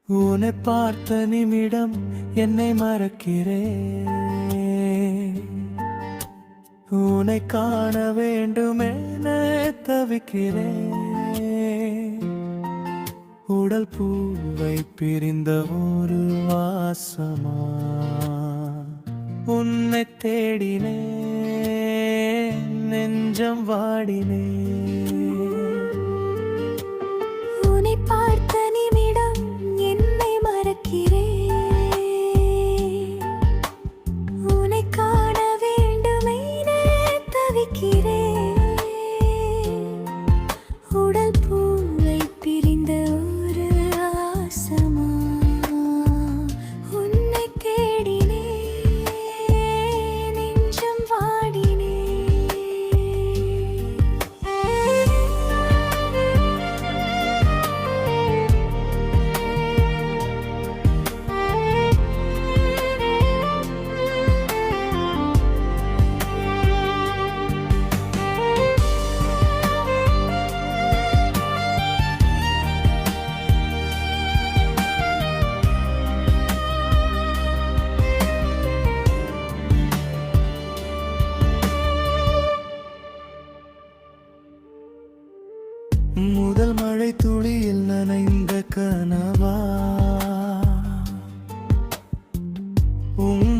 உன்னை பார்த்த நிமிடம் என்னை மறக்கிறேன். உன்னை காண வேண்டுமென தவிக்கிறேன். உடல் பூவை பிரிந்த ஒரு வாசமா உன்னை தேடினேன், நெஞ்சம் வாடினேன். உன்னை பார்த்த நிமிடம் என்னை மறக்கிறேன். உன்னை காண வேண்டுமென தவிக்கிறேன். உடல் பூவை பிரிந்த ஒரு ஆசமா உன்னை தேடினேன், நெஞ்சம் முதல் மழை துளியில் நனைந்த கனவா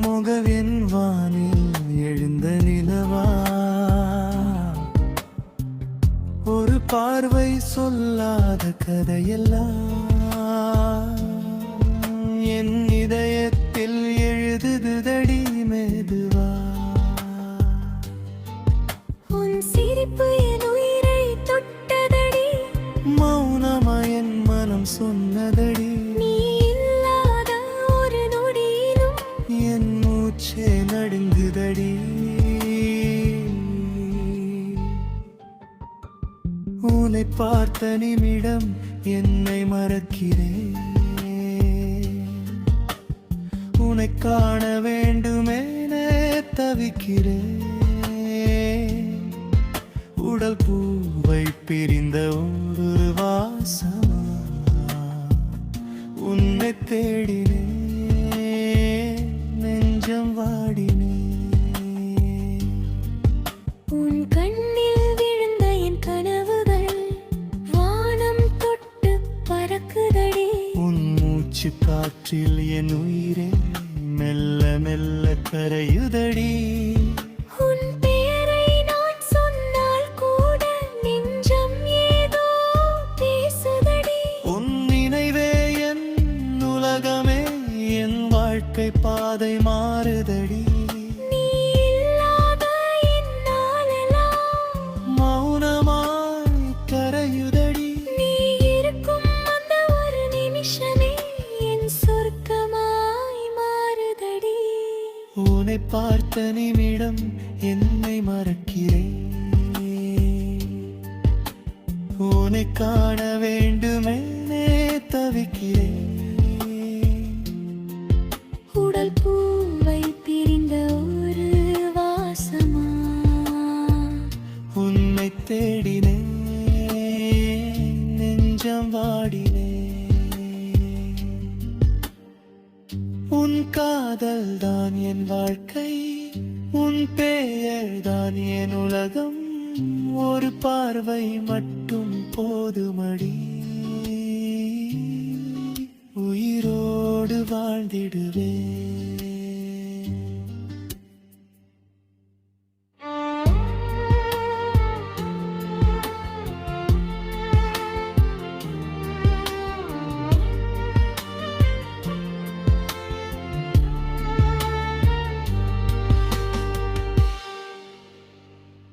முகவின் வானில் எழுந்த நிலவா. ஒரு பார்வை சொல்லாத கதையெல்லாம் என் இதயத்தில் எழுதுதடி மெதுவா. உன் சிரிப்பு என் உயிரை தொட்டதடி, மௌனமா என் மனம் சொன்னதடி. நீ இல்லாத ஒரு நொடியிலும் என் மூச்சே நடுங்குதடி. உன்னை பார்த்த நிமிடம் என்னை மறக்கிறேன். உன்னை காண வேண்டுமென தவிக்கிறேன். உடல் பூவை பிரிந்த ஒரு வாசமா உன்னை தேடினேன், நெஞ்சம் வாடினேன். உன் கண்ணில் விழுந்த என் கனவுகள் வானம் தொட்டு பறக்குதடி. உன் மூச்சு காற்றில் என் உயிரே மெல்ல மெல்ல கரையுதடி. உன் பெயரை நான் சொன்னால் கூட நெஞ்சம் ஏதோ பேசுதடி. உன் நினைவே என் உலகமே, என் வாழ்க்கை பாதை மாறுதடி. நீ இல்லாத என் நாளெல்லாம் மௌனமாய் கரையுதடி. நீ இருக்கும் அந்த ஒரு நிமிஷமே என் சொர்க்கமாய் மாறுதடி. உன்னை பார்த்த நிமிடம் என்னை மறக்கிறேன். உன்னை காண வேண்டுமெனே தவிக்கிறேன். உடல் பூவை பிரிந்த ஒரு வாசமா உன்னை தேடினேன், நெஞ்சம் வாடினேன். உன் காதல் தான் என் வாழ்க்கை, உன் பெயர் தான் என் உலகம். ஒரு பார்வை மட்டும் போதுமடி, உயிரோடு வாழ்ந்திடுவேன்.